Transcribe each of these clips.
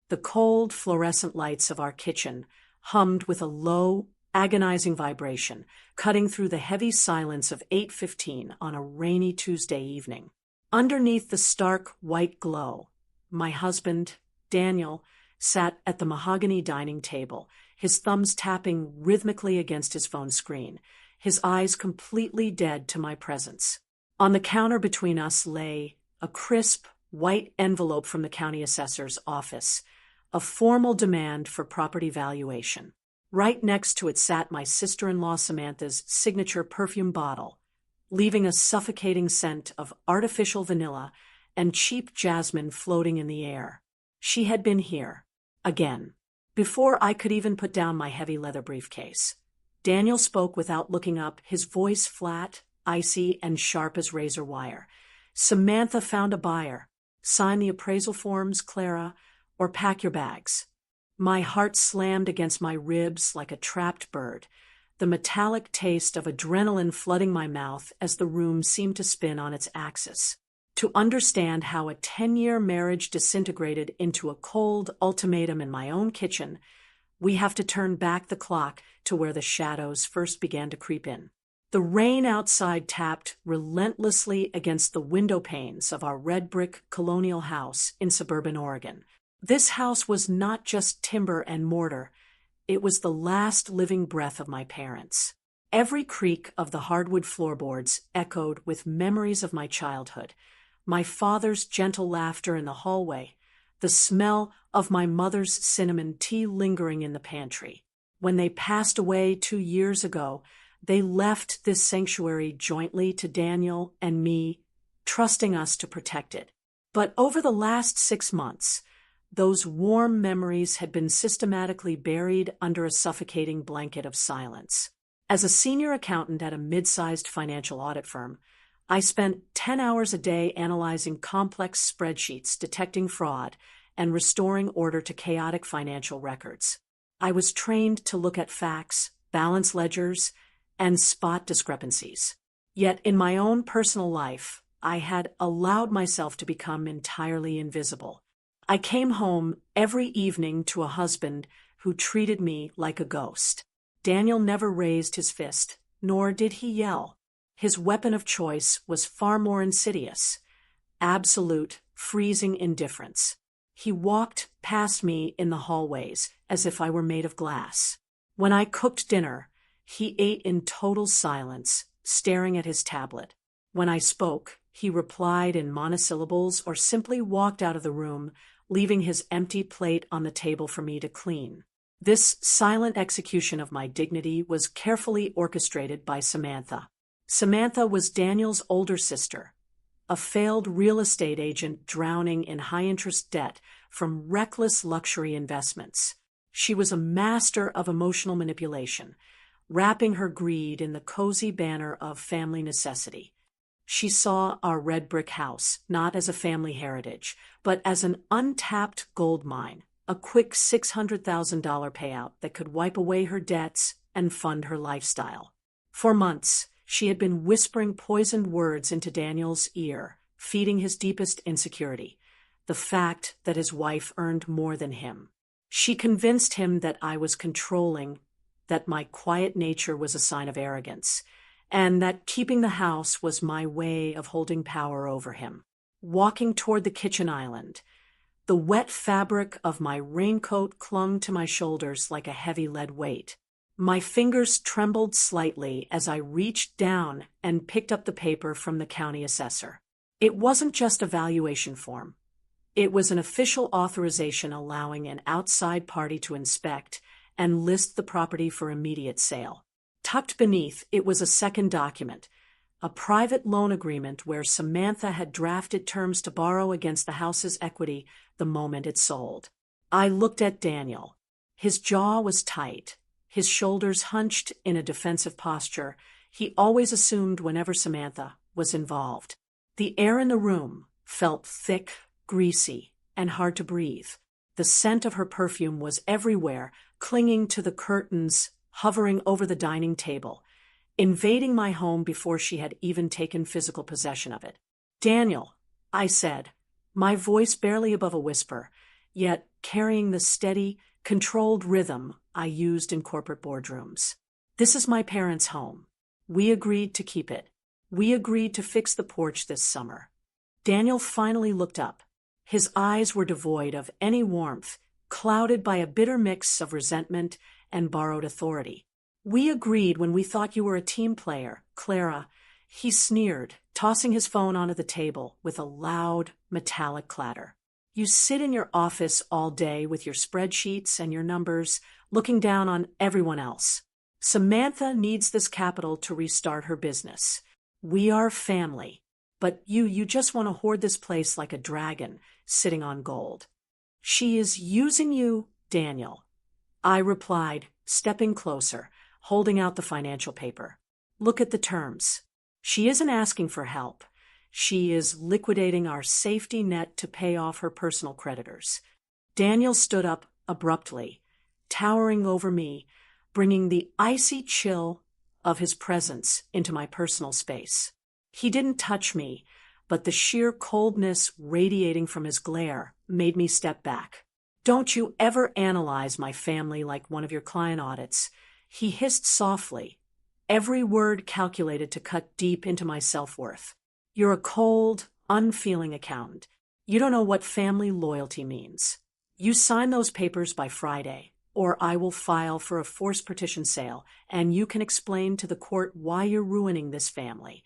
The cold, fluorescent lights of our kitchen hummed with a low, agonizing vibration, cutting through the heavy silence of 8:15 on a rainy Tuesday evening. Underneath the stark white glow, my husband, Daniel, sat at the mahogany dining table, his thumbs tapping rhythmically against his phone screen, his eyes completely dead to my presence. On the counter between us lay a crisp, white envelope from the county assessor's office, a formal demand for property valuation. Right next to it sat my sister-in-law Samantha's signature perfume bottle, leaving a suffocating scent of artificial vanilla and cheap jasmine floating in the air. She had been here, again. Before I could even put down my heavy leather briefcase, Daniel spoke without looking up, his voice flat, icy, and sharp as razor wire. "Samantha found a buyer. Sign the appraisal forms, Clara, or pack your bags." My heart slammed against my ribs like a trapped bird, the metallic taste of adrenaline flooding my mouth as the room seemed to spin on its axis. To understand how a 10-year marriage disintegrated into a cold ultimatum in my own kitchen, we have to turn back the clock to where the shadows first began to creep in. The rain outside tapped relentlessly against the window panes of our red brick colonial house in suburban Oregon. This house was not just timber and mortar, it was the last living breath of my parents. Every creak of the hardwood floorboards echoed with memories of my childhood, my father's gentle laughter in the hallway, the smell of my mother's cinnamon tea lingering in the pantry. When they passed away 2 years ago, they left this sanctuary jointly to Daniel and me, trusting us to protect it. But over the last 6 months, those warm memories had been systematically buried under a suffocating blanket of silence. As a senior accountant at a mid-sized financial audit firm, I spent 10 hours a day analyzing complex spreadsheets, detecting fraud, and restoring order to chaotic financial records. I was trained to look at facts, balance ledgers, and spot discrepancies. Yet in my own personal life, I had allowed myself to become entirely invisible. I came home every evening to a husband who treated me like a ghost. Daniel never raised his fist, nor did he yell. His weapon of choice was far more insidious: absolute, freezing indifference. He walked past me in the hallways as if I were made of glass. When I cooked dinner, he ate in total silence, staring at his tablet. When I spoke, he replied in monosyllables or simply walked out of the room, leaving his empty plate on the table for me to clean. This silent execution of my dignity was carefully orchestrated by Samantha. Samantha was Daniel's older sister, a failed real estate agent drowning in high-interest debt from reckless luxury investments. She was a master of emotional manipulation, wrapping her greed in the cozy banner of family necessity. She saw our red brick house not as a family heritage, but as an untapped gold mine, a quick $600,000 payout that could wipe away her debts and fund her lifestyle. For months, she had been whispering poisoned words into Daniel's ear, feeding his deepest insecurity, the fact that his wife earned more than him. She convinced him that I was controlling, that my quiet nature was a sign of arrogance, and that keeping the house was my way of holding power over him. Walking toward the kitchen island, the wet fabric of my raincoat clung to my shoulders like a heavy lead weight. My fingers trembled slightly as I reached down and picked up the paper from the county assessor. It wasn't just a valuation form. It was an official authorization allowing an outside party to inspect and list the property for immediate sale. Tucked beneath, it was a second document, a private loan agreement where Samantha had drafted terms to borrow against the house's equity the moment it sold. I looked at Daniel. His jaw was tight, his shoulders hunched in a defensive posture. He always assumed whenever Samantha was involved. The air in the room felt thick, greasy, and hard to breathe. The scent of her perfume was everywhere, clinging to the curtains, hovering over the dining table, invading my home before she had even taken physical possession of it. "Daniel," I said, my voice barely above a whisper, yet carrying the steady, controlled rhythm I used in corporate boardrooms. This is my parents' home. We agreed to keep it. We agreed to fix the porch this summer. Daniel finally looked up. His eyes were devoid of any warmth, clouded by a bitter mix of resentment and borrowed authority. We agreed when we thought you were a team player, Clara. He sneered, tossing his phone onto the table with a loud, metallic clatter. You sit in your office all day with your spreadsheets and your numbers, looking down on everyone else. Samantha needs this capital to restart her business. We are family, but you just want to hoard this place like a dragon sitting on gold. She is using you, Daniel. I replied, stepping closer, holding out the financial paper. Look at the terms. She isn't asking for help. She is liquidating our safety net to pay off her personal creditors. Daniel stood up abruptly, towering over me, bringing the icy chill of his presence into my personal space. He didn't touch me, but the sheer coldness radiating from his glare made me step back. Don't you ever analyze my family like one of your client audits, he hissed softly, every word calculated to cut deep into my self-worth. You're a cold, unfeeling accountant. You don't know what family loyalty means. You sign those papers by Friday, or I will file for a forced partition sale, and you can explain to the court why you're ruining this family.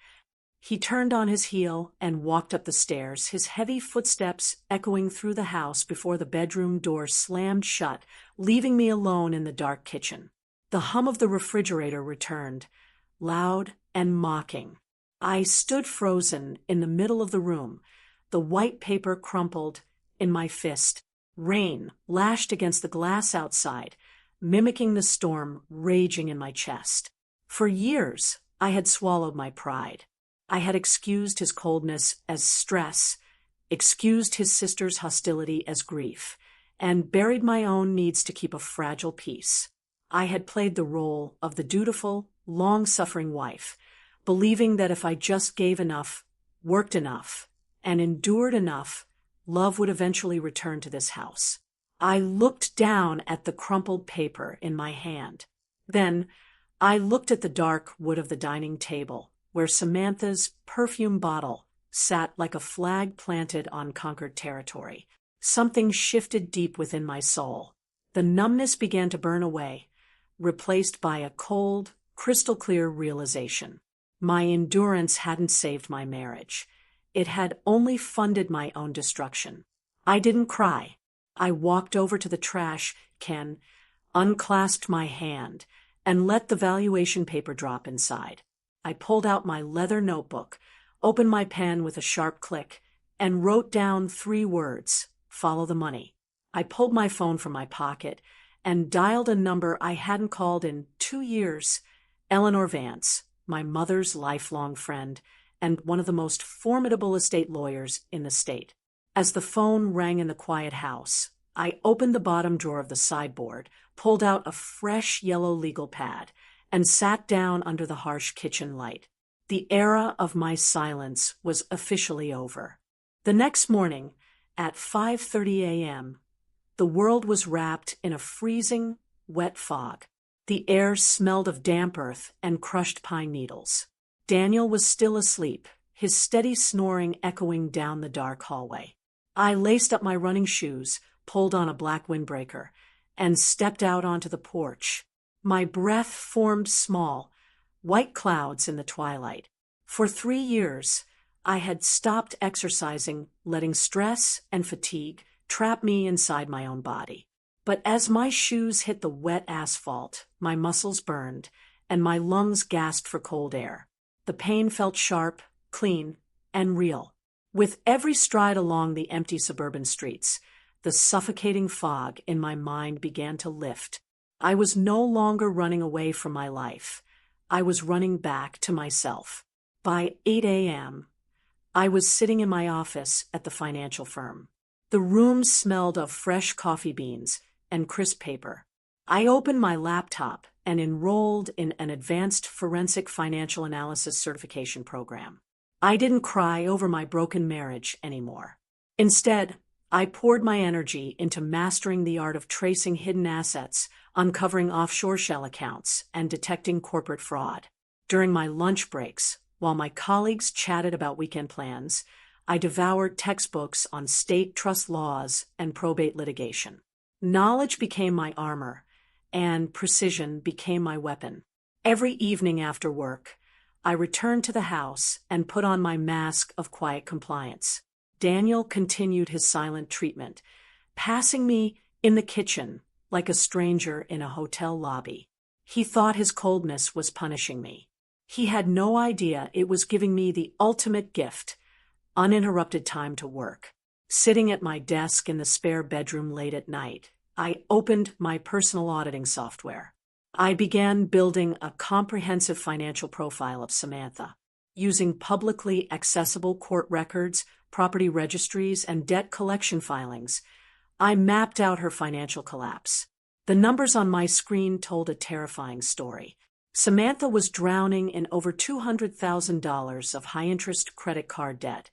He turned on his heel and walked up the stairs, his heavy footsteps echoing through the house before the bedroom door slammed shut, leaving me alone in the dark kitchen. The hum of the refrigerator returned, loud and mocking. I stood frozen in the middle of the room, the white paper crumpled in my fist. Rain lashed against the glass outside, mimicking the storm raging in my chest. For years, I had swallowed my pride. I had excused his coldness as stress, excused his sister's hostility as grief, and buried my own needs to keep a fragile peace. I had played the role of the dutiful, long-suffering wife, believing that if I just gave enough, worked enough, and endured enough, love would eventually return to this house. I looked down at the crumpled paper in my hand. Then I looked at the dark wood of the dining table, where Samantha's perfume bottle sat like a flag planted on conquered territory. Something shifted deep within my soul. The numbness began to burn away, replaced by a cold, crystal-clear realization. My endurance hadn't saved my marriage. It had only funded my own destruction. I didn't cry. I walked over to the trash can, unclasped my hand, and let the valuation paper drop inside. I pulled out my leather notebook, opened my pen with a sharp click, and wrote down 3 words, follow the money. I pulled my phone from my pocket and dialed a number I hadn't called in 2 years, Eleanor Vance, my mother's lifelong friend, and one of the most formidable estate lawyers in the state. As the phone rang in the quiet house, I opened the bottom drawer of the sideboard, pulled out a fresh yellow legal pad, and sat down under the harsh kitchen light. The era of my silence was officially over. The next morning, at 5:30 a.m., the world was wrapped in a freezing, wet fog. The air smelled of damp earth and crushed pine needles. Daniel was still asleep, his steady snoring echoing down the dark hallway. I laced up my running shoes, pulled on a black windbreaker, and stepped out onto the porch. My breath formed small, white clouds in the twilight. For 3 years, I had stopped exercising, letting stress and fatigue trap me inside my own body. But as my shoes hit the wet asphalt, my muscles burned, and my lungs gasped for cold air. The pain felt sharp, clean, and real. With every stride along the empty suburban streets, the suffocating fog in my mind began to lift. I was no longer running away from my life. I was running back to myself. By 8 a.m., I was sitting in my office at the financial firm. The room smelled of fresh coffee beans and crisp paper. I opened my laptop and enrolled in an advanced forensic financial analysis certification program. I didn't cry over my broken marriage anymore. Instead, I poured my energy into mastering the art of tracing hidden assets, uncovering offshore shell accounts, and detecting corporate fraud. During my lunch breaks, while my colleagues chatted about weekend plans, I devoured textbooks on state trust laws and probate litigation. Knowledge became my armor, and precision became my weapon. Every evening after work, I returned to the house and put on my mask of quiet compliance. Daniel continued his silent treatment, passing me in the kitchen like a stranger in a hotel lobby. He thought his coldness was punishing me. He had no idea it was giving me the ultimate gift, uninterrupted time to work. Sitting at my desk in the spare bedroom late at night, I opened my personal auditing software. I began building a comprehensive financial profile of Samantha. Using publicly accessible court records, property registries, and debt collection filings, I mapped out her financial collapse. The numbers on my screen told a terrifying story. Samantha was drowning in over $200,000 of high-interest credit card debt,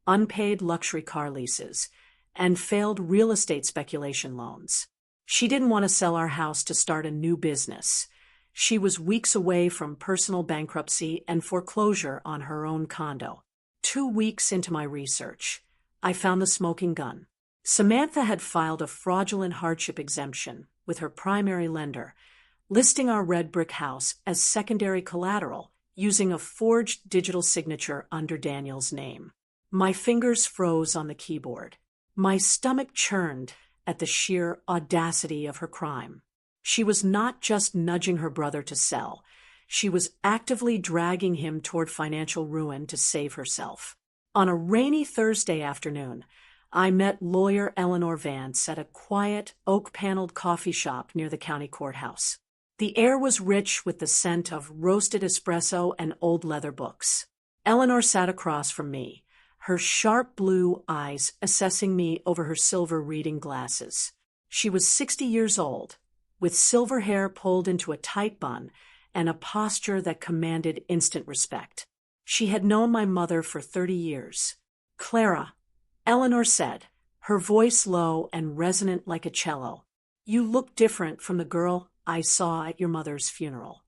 unpaid luxury car leases, and failed real estate speculation loans. She didn't want to sell our house to start a new business. She was weeks away from personal bankruptcy and foreclosure on her own condo. 2 weeks into my research, I found the smoking gun. Samantha had filed a fraudulent hardship exemption with her primary lender, listing our red brick house as secondary collateral using a forged digital signature under Daniel's name. My fingers froze on the keyboard. My stomach churned at the sheer audacity of her crime. She was not just nudging her brother to sell. She was actively dragging him toward financial ruin to save herself. On a rainy Thursday afternoon, I met lawyer Eleanor Vance at a quiet, oak-paneled coffee shop near the county courthouse. The air was rich with the scent of roasted espresso and old leather books. Eleanor sat across from me, her sharp blue eyes assessing me over her silver reading glasses. She was 60 years old, with silver hair pulled into a tight bun and a posture that commanded instant respect. She had known my mother for 30 years. "Clara," Eleanor said, her voice low and resonant like a cello, "you look different from the girl I saw at your mother's funeral."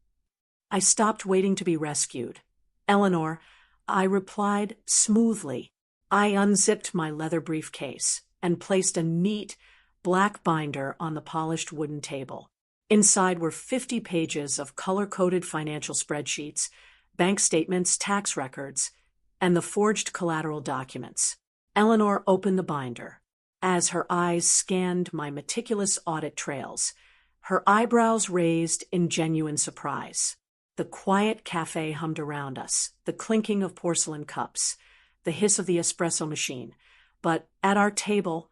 I stopped waiting to be rescued. "Eleanor," I replied smoothly. I unzipped my leather briefcase and placed a neat, black binder on the polished wooden table. Inside were 50 pages of color-coded financial spreadsheets, bank statements, tax records, and the forged collateral documents. Eleanor opened the binder. As her eyes scanned my meticulous audit trails, her eyebrows raised in genuine surprise. The quiet cafe hummed around us, the clinking of porcelain cups, the hiss of the espresso machine, but at our table,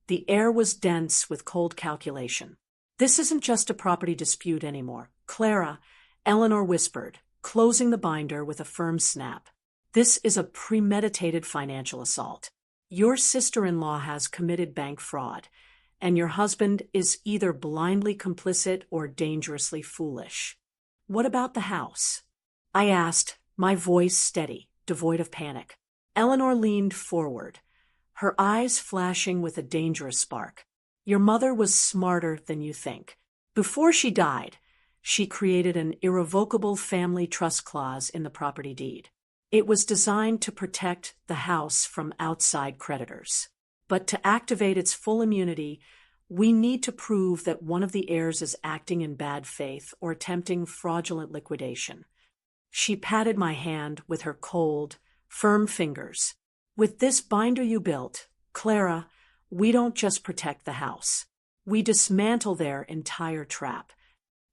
the air was dense with cold calculation. "This isn't just a property dispute anymore, Clara," Eleanor whispered, closing the binder with a firm snap. "This is a premeditated financial assault. Your sister-in-law has committed bank fraud, and your husband is either blindly complicit or dangerously foolish." "What about the house?" I asked, my voice steady, devoid of panic. Eleanor leaned forward, her eyes flashing with a dangerous spark. "Your mother was smarter than you think. Before she died, she created an irrevocable family trust clause in the property deed. It was designed to protect the house from outside creditors. But to activate its full immunity, we need to prove that one of the heirs is acting in bad faith or attempting fraudulent liquidation." She patted my hand with her cold, firm fingers. "With this binder you built, Clara, we don't just protect the house. We dismantle their entire trap."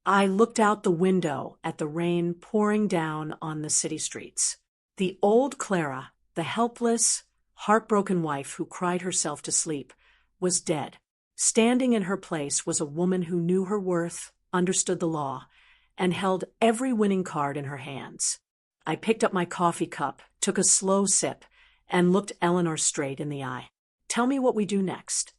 I looked out the window at the rain pouring down on the city streets. The old Clara, the helpless, heartbroken wife who cried herself to sleep, was dead. Standing in her place was a woman who knew her worth, understood the law, and held every winning card in her hands. I picked up my coffee cup, took a slow sip, and looked Eleanor straight in the eye. "Tell me what we do next."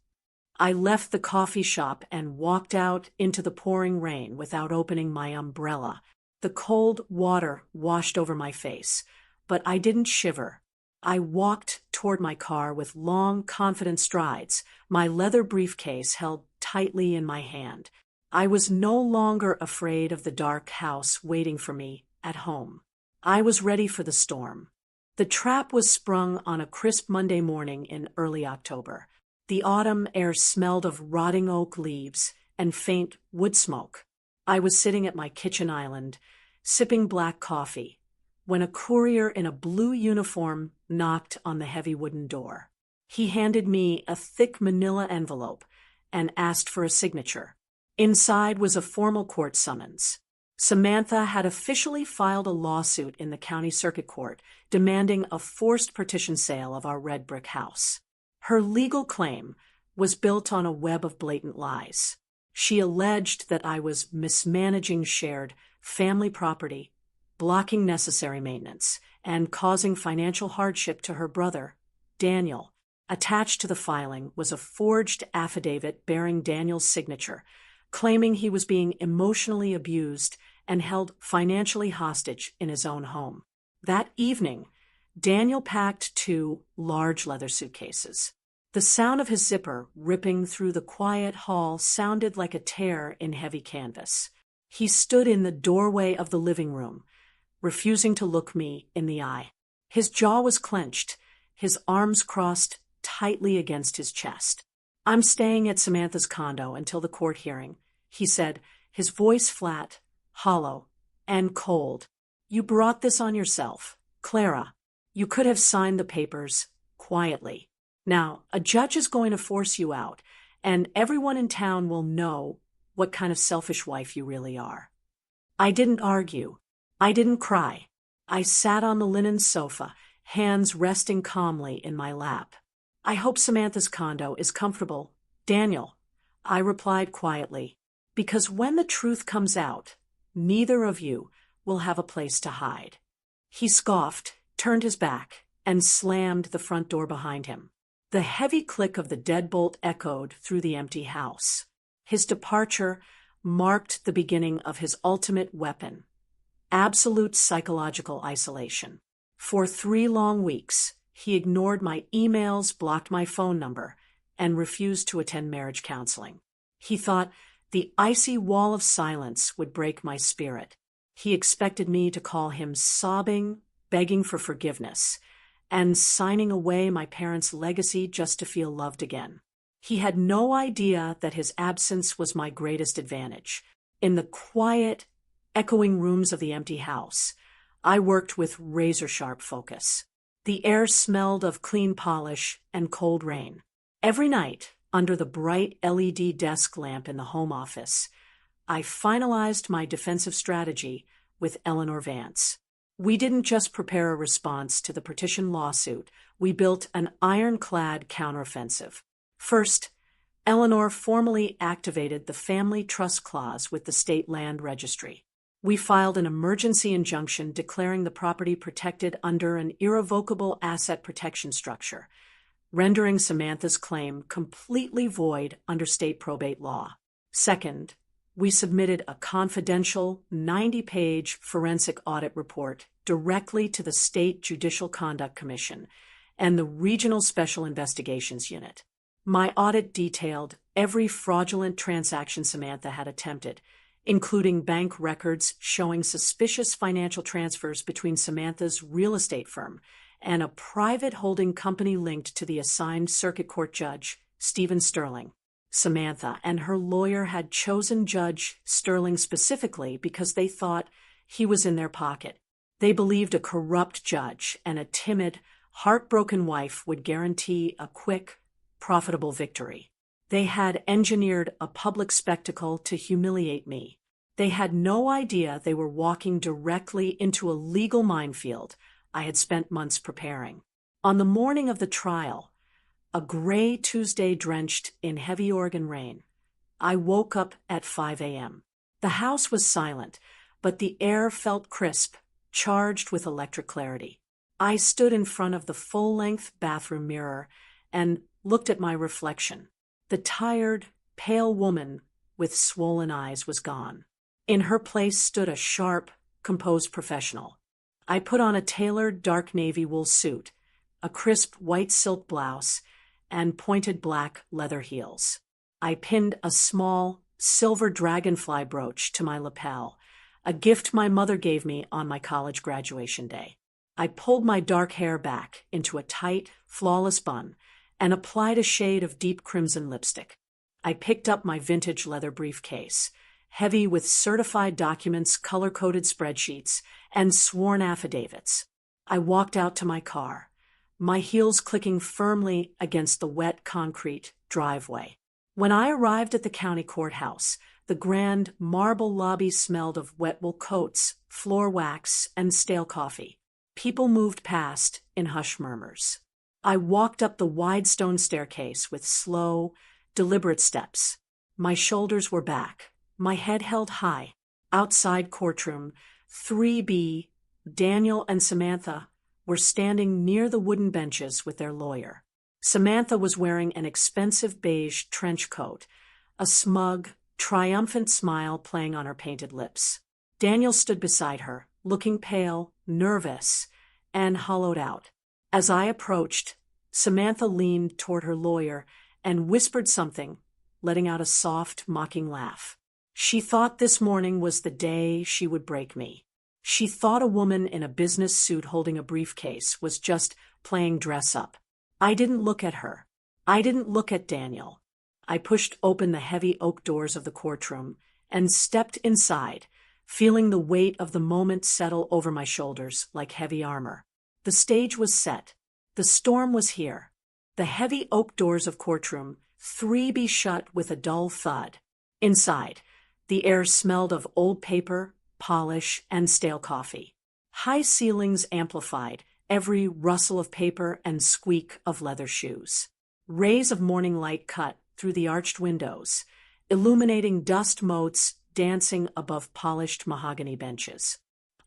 I left the coffee shop and walked out into the pouring rain without opening my umbrella. The cold water washed over my face, but I didn't shiver. I walked toward my car with long, confident strides, my leather briefcase held tightly in my hand. I was no longer afraid of the dark house waiting for me at home. I was ready for the storm. The trap was sprung on a crisp Monday morning in early October. The autumn air smelled of rotting oak leaves and faint wood smoke. I was sitting at my kitchen island, sipping black coffee, when a courier in a blue uniform knocked on the heavy wooden door. He handed me a thick manila envelope and asked for a signature. Inside was a formal court summons. Samantha had officially filed a lawsuit in the county circuit court demanding a forced partition sale of our red brick house. Her legal claim was built on a web of blatant lies. She alleged that I was mismanaging shared family property, blocking necessary maintenance, and causing financial hardship to her brother, Daniel. Attached to the filing was a forged affidavit bearing Daniel's signature, claiming he was being emotionally abused and held financially hostage in his own home. That evening, Daniel packed 2 large leather suitcases. The sound of his zipper ripping through the quiet hall sounded like a tear in heavy canvas. He stood in the doorway of the living room, refusing to look me in the eye. His jaw was clenched, his arms crossed tightly against his chest. "I'm staying at Samantha's condo until the court hearing," he said, his voice flat, hollow, and cold. "You brought this on yourself, Clara. You could have signed the papers quietly. Now, a judge is going to force you out, and everyone in town will know what kind of selfish wife you really are." I didn't argue. I didn't cry. I sat on the linen sofa, hands resting calmly in my lap. "I hope Samantha's condo is comfortable, Daniel," I replied quietly, "because when the truth comes out, neither of you will have a place to hide." He scoffed, turned his back, and slammed the front door behind him. The heavy click of the deadbolt echoed through the empty house. His departure marked the beginning of his ultimate weapon: absolute psychological isolation. For 3 long weeks, he ignored my emails, blocked my phone number, and refused to attend marriage counseling. He thought the icy wall of silence would break my spirit. He expected me to call him sobbing, begging for forgiveness, and signing away my parents' legacy just to feel loved again. He had no idea that his absence was my greatest advantage. In the quiet, echoing rooms of the empty house, I worked with razor-sharp focus. The air smelled of clean polish and cold rain. Every night, under the bright LED desk lamp in the home office, I finalized my defensive strategy with Eleanor Vance. We didn't just prepare a response to the partition lawsuit, we built an ironclad counteroffensive. First, Eleanor formally activated the Family Trust Clause with the State Land Registry. We filed an emergency injunction declaring the property protected under an irrevocable asset protection structure, rendering Samantha's claim completely void under state probate law. Second, we submitted a confidential 90-page forensic audit report directly to the State Judicial Conduct Commission and the Regional Special Investigations Unit. My audit detailed every fraudulent transaction Samantha had attempted, including bank records showing suspicious financial transfers between Samantha's real estate firm and a private holding company linked to the assigned circuit court judge, Stephen Sterling. Samantha and her lawyer had chosen Judge Sterling specifically because they thought he was in their pocket. They believed a corrupt judge and a timid, heartbroken wife would guarantee a quick, profitable victory. They had engineered a public spectacle to humiliate me. They had no idea they were walking directly into a legal minefield I had spent months preparing. On the morning of the trial, a gray Tuesday drenched in heavy Oregon rain, I woke up at 5 a.m. The house was silent, but the air felt crisp, charged with electric clarity. I stood in front of the full-length bathroom mirror and looked at my reflection. The tired, pale woman with swollen eyes was gone. In her place stood a sharp, composed professional. I put on a tailored dark navy wool suit, a crisp white silk blouse, and pointed black leather heels. I pinned a small, silver dragonfly brooch to my lapel, a gift my mother gave me on my college graduation day. I pulled my dark hair back into a tight, flawless bun and applied a shade of deep crimson lipstick. I picked up my vintage leather briefcase, heavy with certified documents, color-coded spreadsheets, and sworn affidavits. I walked out to my car, my heels clicking firmly against the wet concrete driveway. When I arrived at the county courthouse, the grand marble lobby smelled of wet wool coats, floor wax, and stale coffee. People moved past in hushed murmurs. I walked up the wide stone staircase with slow, deliberate steps. My shoulders were back, my head held high. Outside courtroom 3B, Daniel and Samantha were standing near the wooden benches with their lawyer. Samantha was wearing an expensive beige trench coat, a smug, triumphant smile playing on her painted lips. Daniel stood beside her, looking pale, nervous, and hollowed out. As I approached, Samantha leaned toward her lawyer and whispered something, letting out a soft, mocking laugh. She thought this morning was the day she would break me. She thought a woman in a business suit holding a briefcase was just playing dress up. I didn't look at her. I didn't look at Daniel. I pushed open the heavy oak doors of the courtroom and stepped inside, feeling the weight of the moment settle over my shoulders like heavy armor. The stage was set. The storm was here. The heavy oak doors of courtroom 3B shut with a dull thud. Inside, the air smelled of old paper, polish, and stale coffee. High ceilings amplified every rustle of paper and squeak of leather shoes. Rays of morning light cut through the arched windows, illuminating dust motes dancing above polished mahogany benches.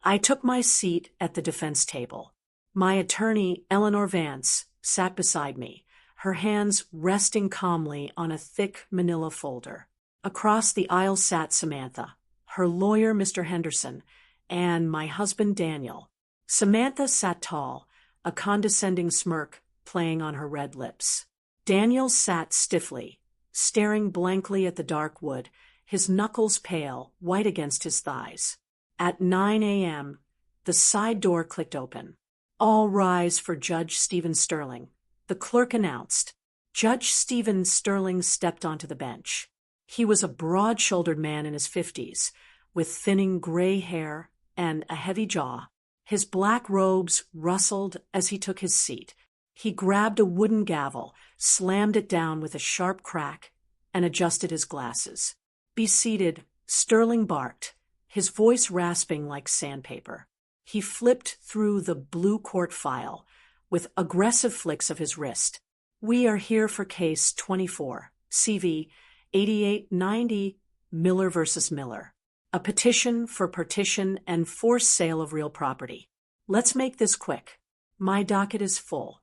I took my seat at the defense table. My attorney, Eleanor Vance, sat beside me, her hands resting calmly on a thick manila folder. Across the aisle sat Samantha, her lawyer, Mr. Henderson, and my husband, Daniel. Samantha sat tall, a condescending smirk playing on her red lips. Daniel sat stiffly, staring blankly at the dark wood, his knuckles pale, white against his thighs. At 9 a.m., the side door clicked open. "All rise for Judge Stephen Sterling," the clerk announced. Judge Stephen Sterling stepped onto the bench. He was a broad-shouldered man in his 50s, with thinning gray hair and a heavy jaw. His black robes rustled as he took his seat. He grabbed a wooden gavel, slammed it down with a sharp crack, and adjusted his glasses. "Be seated," Sterling barked, his voice rasping like sandpaper. He flipped through the blue court file with aggressive flicks of his wrist. "We are here for case 24, CV 8890, Miller versus Miller. A petition for partition and forced sale of real property. Let's make this quick. My docket is full."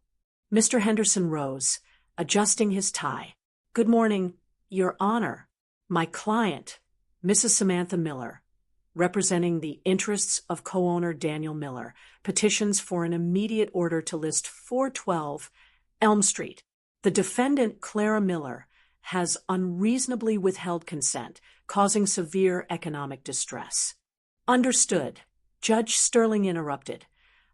Mr. Henderson rose, adjusting his tie. "Good morning, Your Honor. My client, Mrs. Samantha Miller, representing the interests of co-owner Daniel Miller, petitions for an immediate order to list 412 Elm Street. The defendant, Clara Miller, has unreasonably withheld consent, causing severe economic distress." "Understood," Judge Sterling interrupted,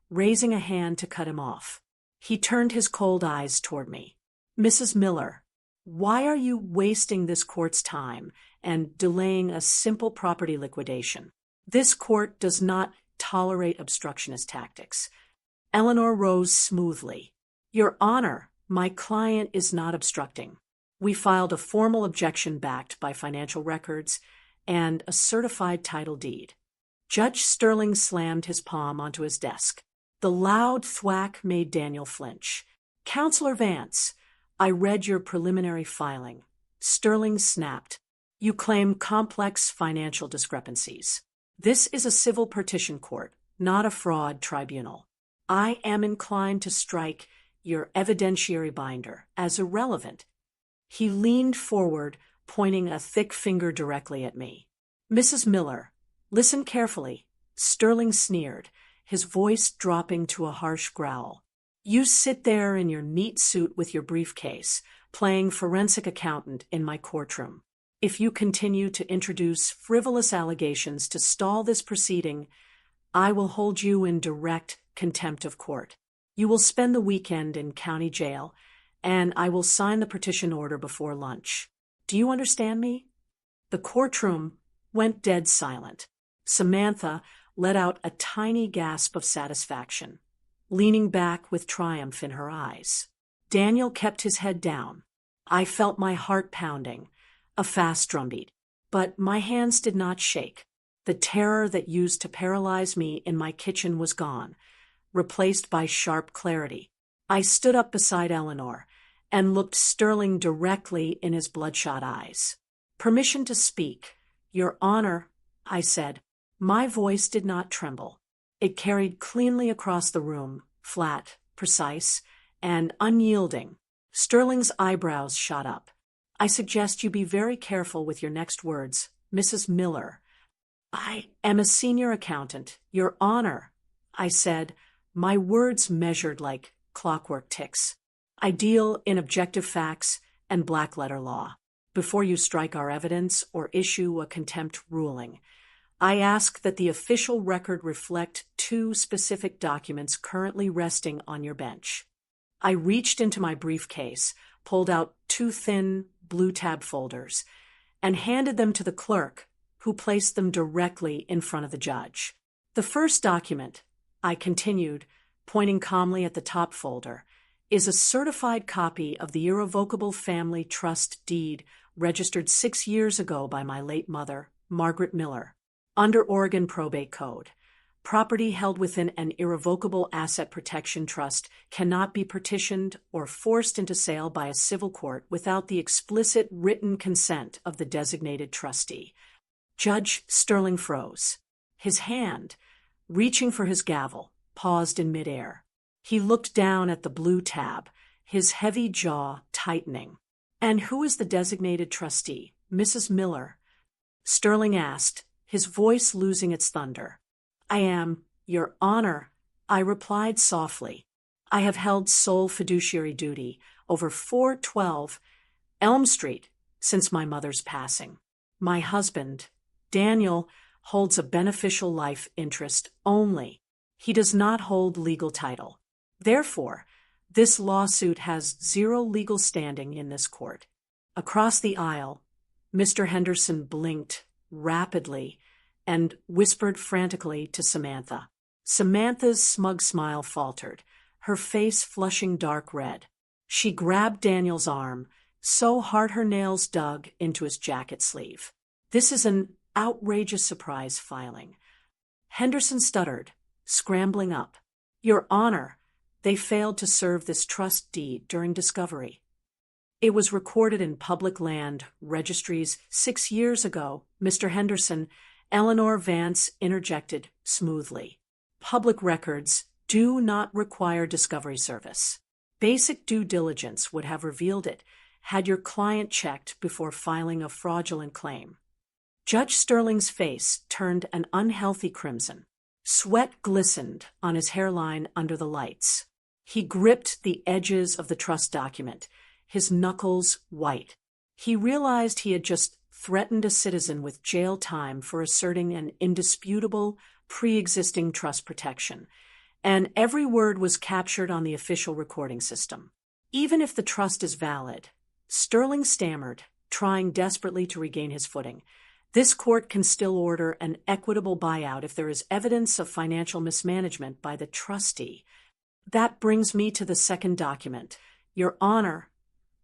raising a hand to cut him off. He turned his cold eyes toward me. "Mrs. Miller, why are you wasting this court's time and delaying a simple property liquidation? This court does not tolerate obstructionist tactics." Eleanor rose smoothly. "Your Honor, my client is not obstructing. We filed a formal objection backed by financial records and a certified title deed." Judge Sterling slammed his palm onto his desk. The loud thwack made Daniel flinch. "Counselor Vance, I read your preliminary filing." Sterling snapped. "You claim complex financial discrepancies. This is a civil partition court, not a fraud tribunal. I am inclined to strike your evidentiary binder as irrelevant." He leaned forward, pointing a thick finger directly at me. "Mrs. Miller, listen carefully," Sterling sneered, his voice dropping to a harsh growl. You sit there in your neat suit with your briefcase, playing forensic accountant in my courtroom. If you continue to introduce frivolous allegations to stall this proceeding, I will hold you in direct contempt of court. You will spend the weekend in county jail, and I will sign the petition order before lunch. Do you understand me? The courtroom went dead silent. Samantha let out a tiny gasp of satisfaction, leaning back with triumph in her eyes. Daniel kept his head down. I felt my heart pounding, a fast drumbeat, but my hands did not shake. The terror that used to paralyze me in my kitchen was gone, replaced by sharp clarity. I stood up beside Eleanor and looked Sterling directly in his bloodshot eyes. "Permission to speak, Your Honor," I said. My voice did not tremble. It carried cleanly across the room, flat, precise, and unyielding. Sterling's eyebrows shot up. "I suggest you be very careful with your next words, Mrs. Miller." "I am a senior accountant, Your Honor," I said, my words measured like clockwork ticks. "I deal in objective facts and black-letter law. Before you strike our evidence or issue a contempt ruling, I ask that the official record reflect 2 specific documents currently resting on your bench." I reached into my briefcase, pulled out 2 thin blue tab folders, and handed them to the clerk, who placed them directly in front of the judge. "The first document," I continued, pointing calmly at the top folder, "is a certified copy of the irrevocable family trust deed registered 6 years ago by my late mother, Margaret Miller. Under Oregon Probate Code, property held within an irrevocable asset protection trust cannot be partitioned or forced into sale by a civil court without the explicit written consent of the designated trustee." Judge Sterling froze. His hand, reaching for his gavel, paused in midair. He looked down at the blue tab, his heavy jaw tightening. "And who is the designated trustee, Mrs. Miller?" Sterling asked, his voice losing its thunder. "I am, Your Honor," I replied softly. "I have held sole fiduciary duty over 412 Elm Street since my mother's passing. My husband, Daniel, holds a beneficial life interest only. He does not hold legal title. Therefore, this lawsuit has 0 legal standing in this court." Across the aisle, Mr. Henderson blinked rapidly and whispered frantically to Samantha. Samantha's smug smile faltered, her face flushing dark red. She grabbed Daniel's arm so hard her nails dug into his jacket sleeve. "This is an outrageous surprise filing." Henderson stuttered, scrambling up. "Your Honor, they failed to serve this trust deed during discovery. It was recorded in public land registries 6 years ago, Mr. Henderson," Eleanor Vance interjected smoothly. "Public records do not require discovery service. Basic due diligence would have revealed it had your client checked before filing a fraudulent claim." Judge Sterling's face turned an unhealthy crimson. Sweat glistened on his hairline under the lights. He gripped the edges of the trust document, his knuckles white. He realized he had just threatened a citizen with jail time for asserting an indisputable, pre-existing trust protection, and every word was captured on the official recording system. "Even if the trust is valid," Sterling stammered, trying desperately to regain his footing, "this court can still order an equitable buyout if there is evidence of financial mismanagement by the trustee." "That brings me to the second document, Your Honor,"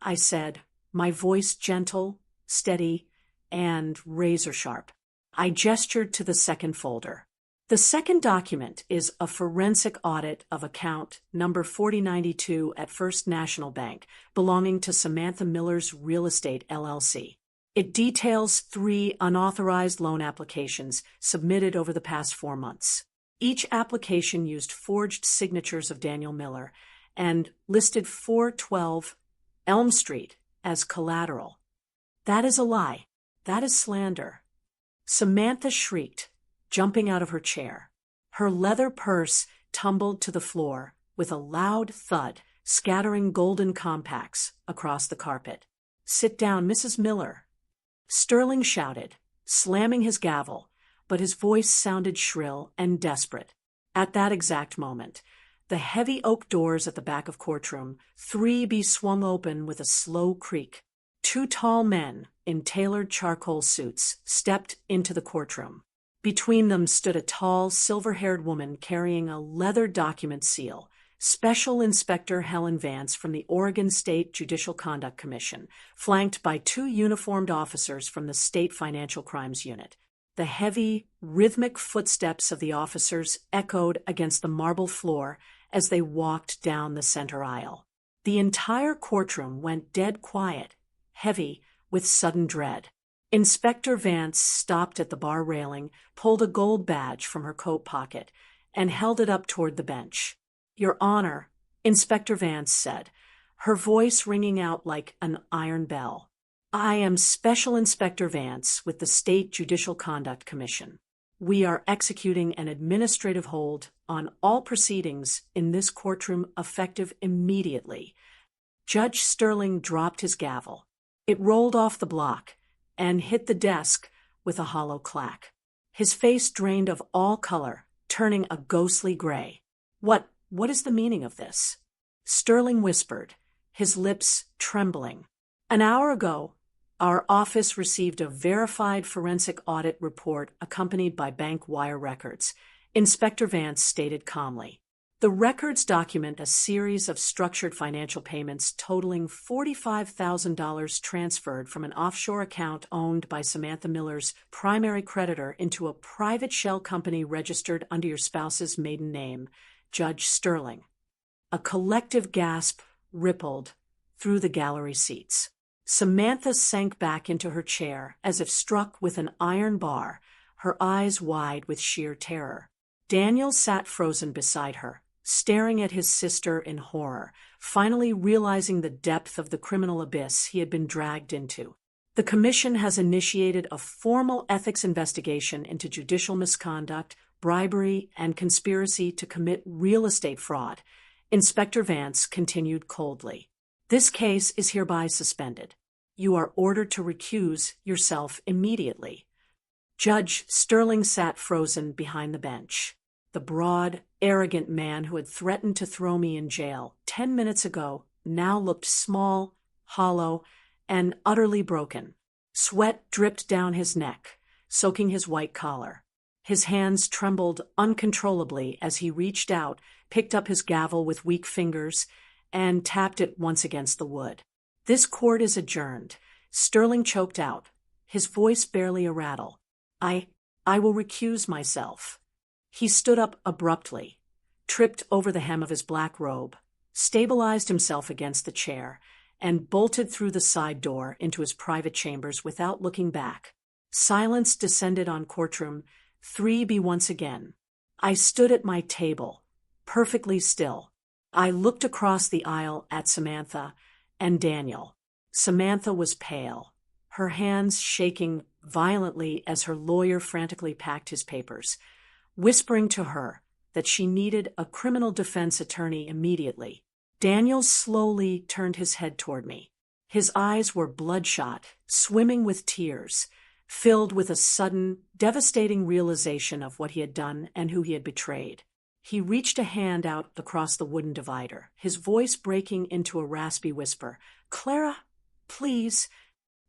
I said, my voice gentle, steady, and razor-sharp. I gestured to the second folder. "The second document is a forensic audit of account number 4092 at First National Bank, belonging to Samantha Miller's Real Estate LLC. It details 3 unauthorized loan applications submitted over the past 4 months. Each application used forged signatures of Daniel Miller and listed 412 Elm Street as collateral. That is a lie. That is slander." Samantha shrieked, jumping out of her chair. Her leather purse tumbled to the floor with a loud thud, scattering golden compacts across the carpet. "Sit down, Mrs. Miller," Sterling shouted, slamming his gavel, but his voice sounded shrill and desperate. At that exact moment, the heavy oak doors at the back of courtroom 3B swung open with a slow creak. Two tall men in tailored charcoal suits stepped into the courtroom. Between them stood a tall, silver-haired woman carrying a leather document seal, Special Inspector Helen Vance from the Oregon State Judicial Conduct Commission, flanked by two uniformed officers from the State Financial Crimes Unit. The heavy, rhythmic footsteps of the officers echoed against the marble floor as they walked down the center aisle. The entire courtroom went dead quiet, heavy with sudden dread. Inspector Vance stopped at the bar railing, pulled a gold badge from her coat pocket, and held it up toward the bench. "Your Honor," Inspector Vance said, her voice ringing out like an iron bell. "I am Special Inspector Vance with the State Judicial Conduct Commission. We are executing an administrative hold on all proceedings in this courtroom effective immediately." Judge Sterling dropped his gavel. It rolled off the block and hit the desk with a hollow clack. His face drained of all color, turning a ghostly gray. What is the meaning of this?" Sterling whispered, his lips trembling. "An hour ago, our office received a verified forensic audit report accompanied by bank wire records," Inspector Vance stated calmly. "The records document a series of structured financial payments totaling $45,000 transferred from an offshore account owned by Samantha Miller's primary creditor into a private shell company registered under your spouse's maiden name, Judge Sterling." A collective gasp rippled through the gallery seats. Samantha sank back into her chair as if struck with an iron bar, her eyes wide with sheer terror. Daniel sat frozen beside her, staring at his sister in horror, finally realizing the depth of the criminal abyss he had been dragged into. "The Commission has initiated a formal ethics investigation into judicial misconduct, bribery, and conspiracy to commit real estate fraud," Inspector Vance continued coldly. "This case is hereby suspended. You are ordered to recuse yourself immediately." Judge Sterling sat frozen behind the bench. The broad, arrogant man who had threatened to throw me in jail 10 minutes ago now looked small, hollow, and utterly broken. Sweat dripped down his neck, soaking his white collar. His hands trembled uncontrollably as he reached out, picked up his gavel with weak fingers, and tapped it once against the wood. "This court is adjourned," Sterling choked out, his voice barely a rattle. I will recuse myself." He stood up abruptly, tripped over the hem of his black robe, stabilized himself against the chair, and bolted through the side door into his private chambers without looking back. Silence descended on courtroom 3B once again. I stood at my table, perfectly still. I looked across the aisle at Samantha and Daniel. Samantha was pale, her hands shaking violently as her lawyer frantically packed his papers, whispering to her that she needed a criminal defense attorney immediately. Daniel slowly turned his head toward me. His eyes were bloodshot, swimming with tears, filled with a sudden, devastating realization of what he had done and who he had betrayed. He reached a hand out across the wooden divider, his voice breaking into a raspy whisper. "Clara, please."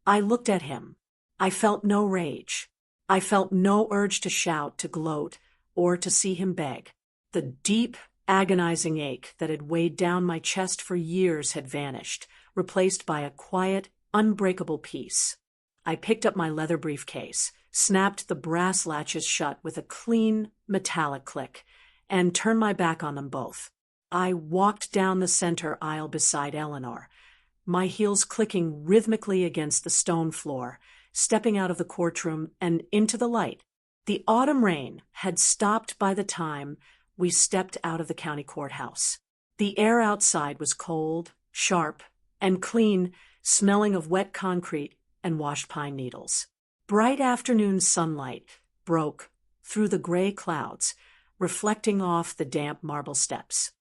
I looked at him. I felt no rage. I felt no urge to shout, to gloat, or to see him beg. The deep, agonizing ache that had weighed down my chest for years had vanished, replaced by a quiet, unbreakable peace. I picked up my leather briefcase, snapped the brass latches shut with a clean, metallic click, and turned my back on them both. I walked down the center aisle beside Eleanor, my heels clicking rhythmically against the stone floor, stepping out of the courtroom and into the light. The autumn rain had stopped by the time we stepped out of the county courthouse. The air outside was cold, sharp, and clean, smelling of wet concrete and washed pine needles. Bright afternoon sunlight broke through the gray clouds, reflecting off the damp marble steps.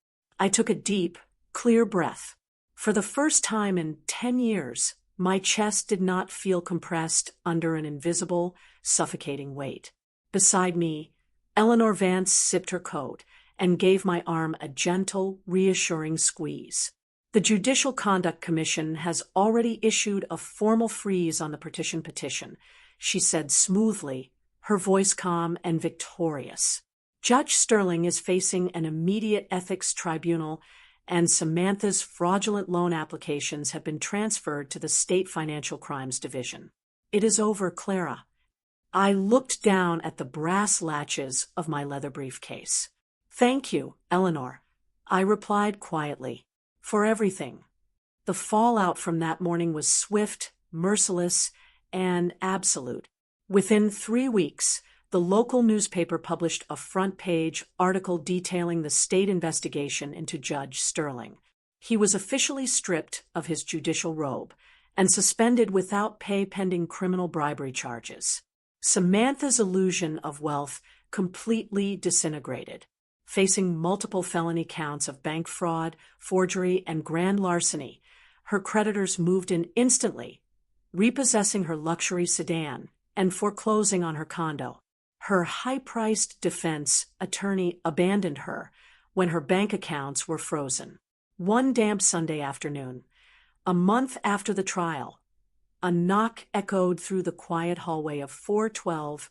I took a deep, clear breath. For the first time in 10 years, my chest did not feel compressed under an invisible, suffocating weight. Beside me, Eleanor Vance sipped her coat and gave my arm a gentle, reassuring squeeze. The Judicial Conduct Commission has already issued a formal freeze on the petition, she said smoothly, her voice calm and victorious. Judge Sterling is facing an immediate ethics tribunal, and Samantha's fraudulent loan applications have been transferred to the State Financial Crimes Division. It is over, Clara. I looked down at the brass latches of my leather briefcase. Thank you, Eleanor, I replied quietly, for everything. The fallout from that morning was swift, merciless, and absolute. Within 3 weeks, the local newspaper published a front-page article detailing the state investigation into Judge Sterling. He was officially stripped of his judicial robe and suspended without pay pending criminal bribery charges. Samantha's illusion of wealth completely disintegrated. Facing multiple felony counts of bank fraud, forgery, and grand larceny, her creditors moved in instantly, repossessing her luxury sedan and foreclosing on her condo. Her high-priced defense attorney abandoned her when her bank accounts were frozen. One damp Sunday afternoon, a month after the trial, a knock echoed through the quiet hallway of 412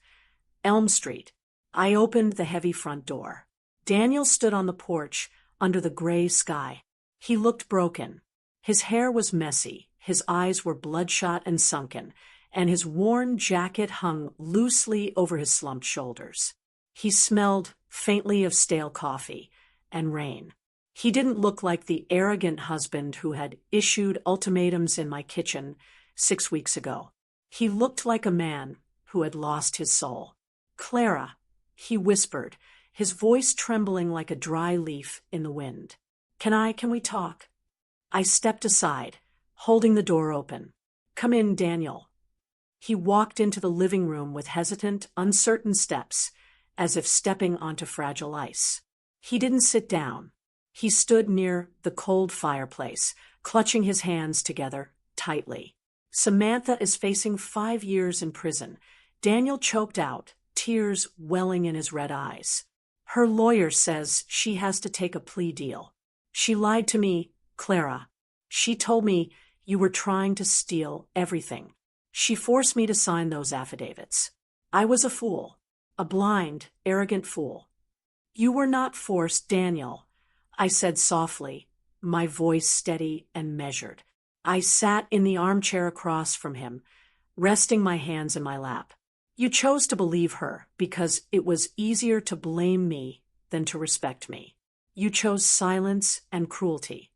Elm Street. I opened the heavy front door. Daniel stood on the porch under the gray sky. He looked broken. His hair was messy, his eyes were bloodshot and sunken, and his worn jacket hung loosely over his slumped shoulders. He smelled faintly of stale coffee and rain. He didn't look like the arrogant husband who had issued ultimatums in my kitchen 6 weeks ago. He looked like a man who had lost his soul. Clara, he whispered, his voice trembling like a dry leaf in the wind. Can we talk? I stepped aside, holding the door open. Come in, Daniel. He walked into the living room with hesitant, uncertain steps, as if stepping onto fragile ice. He didn't sit down. He stood near the cold fireplace, clutching his hands together tightly. Samantha is facing 5 years in prison. Daniel choked out, tears welling in his red eyes. Her lawyer says she has to take a plea deal. She lied to me, Clara. She told me you were trying to steal everything. She forced me to sign those affidavits. I was a fool, a blind, arrogant fool. You were not forced, Daniel, I said softly, my voice steady and measured. I sat in the armchair across from him, resting my hands in my lap. You chose to believe her because it was easier to blame me than to respect me. You chose silence and cruelty.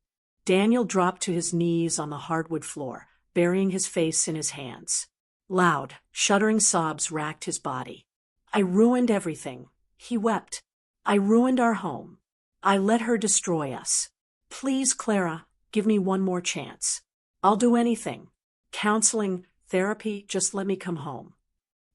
Daniel dropped to his knees on the hardwood floor, burying his face in his hands. Loud, shuddering sobs racked his body. I ruined everything, he wept. I ruined our home. I let her destroy us. Please, Clara, give me one more chance. I'll do anything. Counseling, therapy, just let me come home.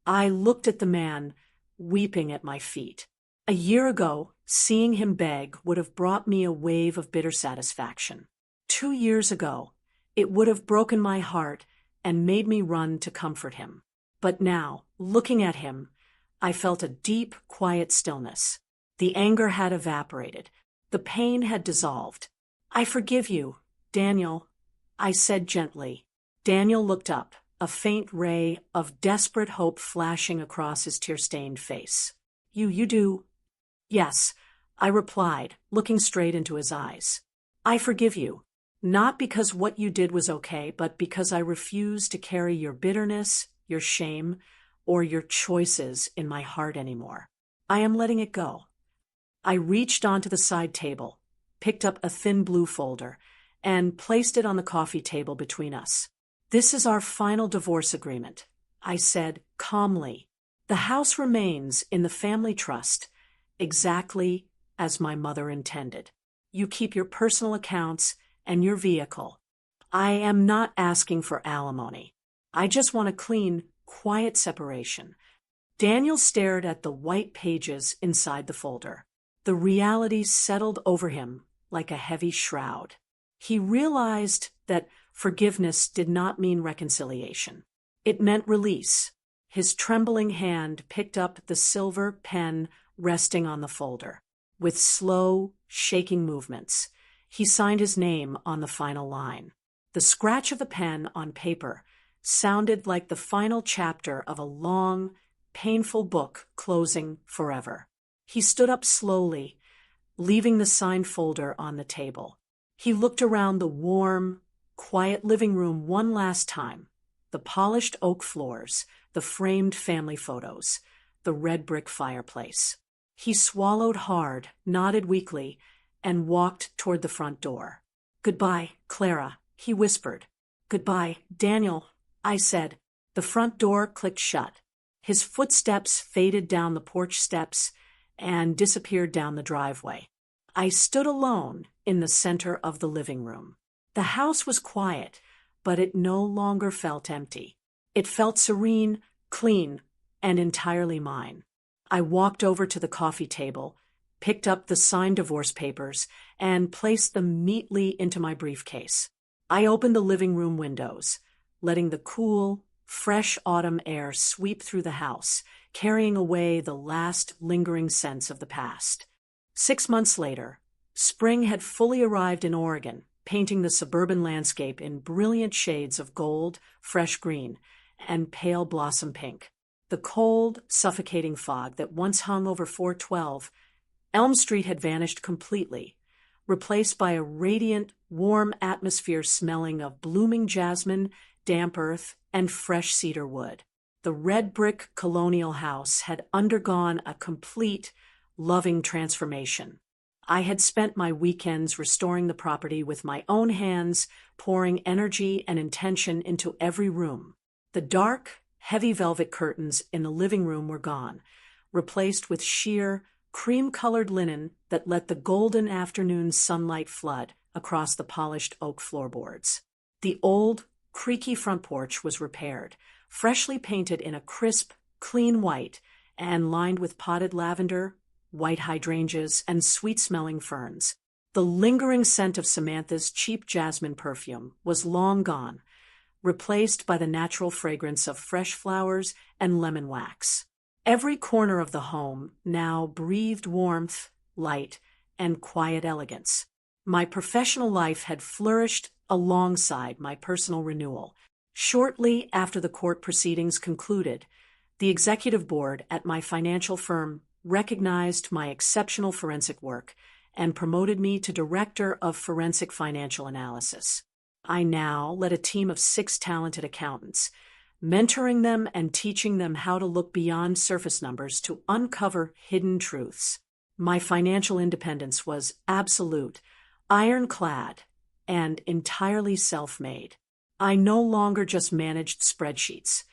I looked at the man, weeping at my feet. A year ago, seeing him beg would have brought me a wave of bitter satisfaction. 2 years ago, it would have broken my heart and made me run to comfort him. But now, looking at him, I felt a deep, quiet stillness. The anger had evaporated. The pain had dissolved. I forgive you, Daniel, I said gently. Daniel looked up, a faint ray of desperate hope flashing across his tear-stained face. You do? Yes, I replied, looking straight into his eyes. I forgive you. Not because what you did was okay, but because I refuse to carry your bitterness, your shame, or your choices in my heart anymore. I am letting it go. I reached onto the side table, picked up a thin blue folder, and placed it on the coffee table between us. This is our final divorce agreement, I said calmly. The house remains in the family trust, exactly as my mother intended. You keep your personal accounts and your vehicle. I am not asking for alimony. I just want a clean, quiet separation. Daniel stared at the white pages inside the folder. The reality settled over him like a heavy shroud. He realized that forgiveness did not mean reconciliation. It meant release. His trembling hand picked up the silver pen resting on the folder. With slow, shaking movements, he signed his name on the final line. The scratch of the pen on paper sounded like the final chapter of a long, painful book closing forever. He stood up slowly, leaving the signed folder on the table. He looked around the warm, quiet living room one last time. The polished oak floors, the framed family photos, the red brick fireplace. He swallowed hard, nodded weakly, and walked toward the front door. "Goodbye, Clara," he whispered. "Goodbye, Daniel," I said. The front door clicked shut. His footsteps faded down the porch steps and disappeared down the driveway. I stood alone in the center of the living room. The house was quiet, but it no longer felt empty. It felt serene, clean, and entirely mine. I walked over to the coffee table, picked up the signed divorce papers, and placed them neatly into my briefcase. I opened the living room windows, letting the cool, fresh autumn air sweep through the house, carrying away the last lingering sense of the past. 6 months later, spring had fully arrived in Oregon, painting the suburban landscape in brilliant shades of gold, fresh green, and pale blossom pink. The cold, suffocating fog that once hung over 412 Elm Street had vanished completely, replaced by a radiant, warm atmosphere smelling of blooming jasmine, damp earth, and fresh cedar wood. The red brick colonial house had undergone a complete, loving transformation. I had spent my weekends restoring the property with my own hands, pouring energy and intention into every room. The dark, heavy velvet curtains in the living room were gone, replaced with sheer, cream-colored linen that let the golden afternoon sunlight flood across the polished oak floorboards. The old, creaky front porch was repaired, freshly painted in a crisp, clean white, and lined with potted lavender, white hydrangeas, and sweet-smelling ferns. The lingering scent of Samantha's cheap jasmine perfume was long gone, replaced by the natural fragrance of fresh flowers and lemon wax. Every corner of the home now breathed warmth, light, and quiet elegance. My professional life had flourished alongside my personal renewal. Shortly after the court proceedings concluded, the executive board at my financial firm recognized my exceptional forensic work and promoted me to Director of Forensic Financial Analysis. I now led a team of 6 talented accountants, mentoring them and teaching them how to look beyond surface numbers to uncover hidden truths. My financial independence was absolute, ironclad, and entirely self-made. I no longer just managed spreadsheets.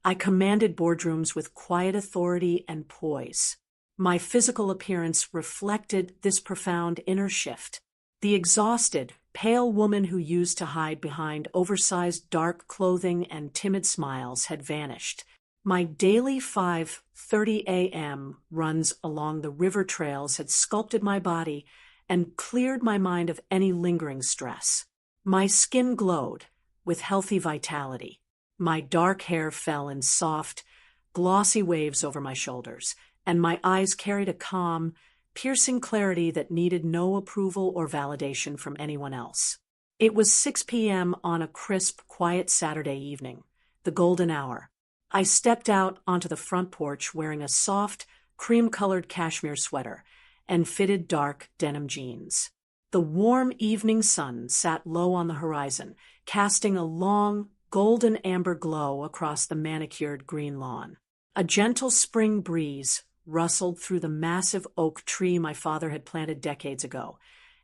I commanded boardrooms with quiet authority and poise. My physical appearance reflected this profound inner shift. The exhausted, pale woman who used to hide behind oversized dark clothing and timid smiles had vanished. My daily 5:30 a.m. runs along the river trails had sculpted my body and cleared my mind of any lingering stress. My skin glowed with healthy vitality. My dark hair fell in soft, glossy waves over my shoulders, and my eyes carried a calm, piercing clarity that needed no approval or validation from anyone else. It was 6 p.m. on a crisp, quiet Saturday evening, the golden hour. I stepped out onto the front porch wearing a soft, cream-colored cashmere sweater and fitted dark denim jeans. The warm evening sun sat low on the horizon, casting a long, golden amber glow across the manicured green lawn. A gentle spring breeze rustled through the massive oak tree my father had planted decades ago,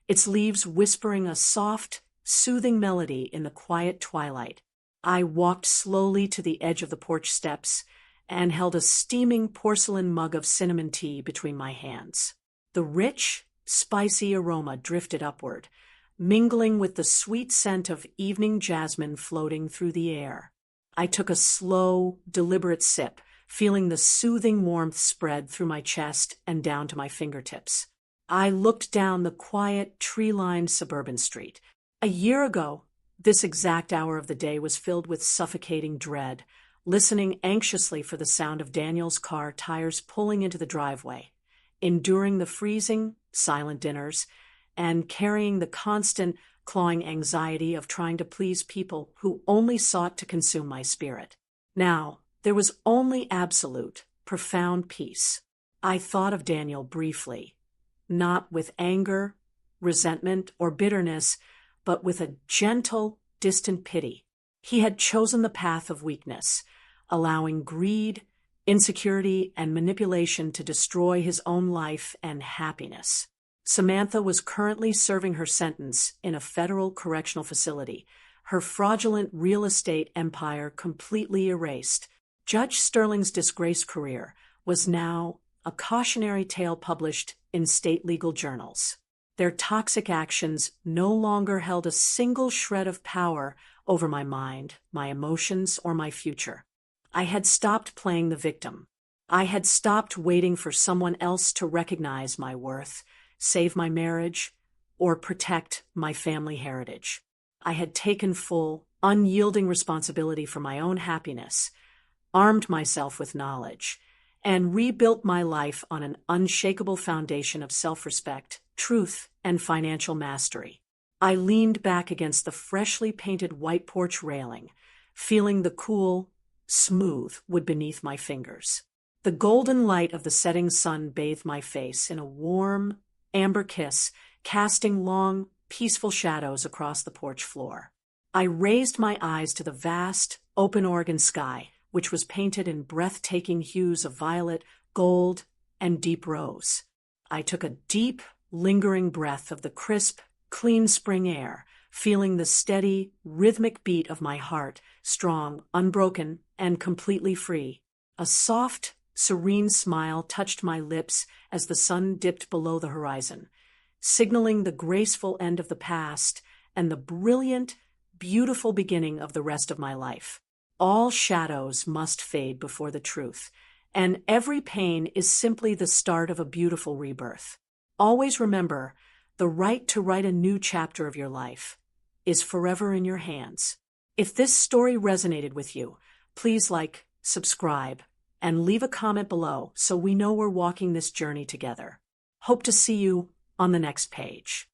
its leaves whispering a soft, soothing melody in the quiet twilight. I walked slowly to the edge of the porch steps and held a steaming porcelain mug of cinnamon tea between my hands. The rich, spicy aroma drifted upward, mingling with the sweet scent of evening jasmine floating through the air. I took a slow, deliberate sip, feeling the soothing warmth spread through my chest and down to my fingertips. I looked down the quiet, tree-lined suburban street. A year ago, this exact hour of the day was filled with suffocating dread, listening anxiously for the sound of Daniel's car tires pulling into the driveway, enduring the freezing, silent dinners, and carrying the constant, clawing anxiety of trying to please people who only sought to consume my spirit. Now, there was only absolute, profound peace. I thought of Daniel briefly, not with anger, resentment, or bitterness, but with a gentle, distant pity. He had chosen the path of weakness, allowing greed, insecurity, and manipulation to destroy his own life and happiness. Samantha was currently serving her sentence in a federal correctional facility, her fraudulent real estate empire completely erased. Judge Sterling's disgraced career was now a cautionary tale published in state legal journals. Their toxic actions no longer held a single shred of power over my mind, my emotions, or my future. I had stopped playing the victim. I had stopped waiting for someone else to recognize my worth, save my marriage, or protect my family heritage. I had taken full, unyielding responsibility for my own happiness, armed myself with knowledge, and rebuilt my life on an unshakable foundation of self-respect, truth, and financial mastery. I leaned back against the freshly painted white porch railing, feeling the cool, smooth wood beneath my fingers. The golden light of the setting sun bathed my face in a warm, amber kiss, casting long, peaceful shadows across the porch floor. I raised my eyes to the vast, open Oregon sky, which was painted in breathtaking hues of violet, gold, and deep rose. I took a deep, lingering breath of the crisp, clean spring air, feeling the steady, rhythmic beat of my heart, strong, unbroken, and completely free. A soft, serene smile touched my lips as the sun dipped below the horizon, signaling the graceful end of the past and the brilliant, beautiful beginning of the rest of my life. All shadows must fade before the truth, and every pain is simply the start of a beautiful rebirth. Always remember, the right to write a new chapter of your life is forever in your hands. If this story resonated with you, please like, subscribe, and leave a comment below so we know we're walking this journey together. Hope to see you on the next page.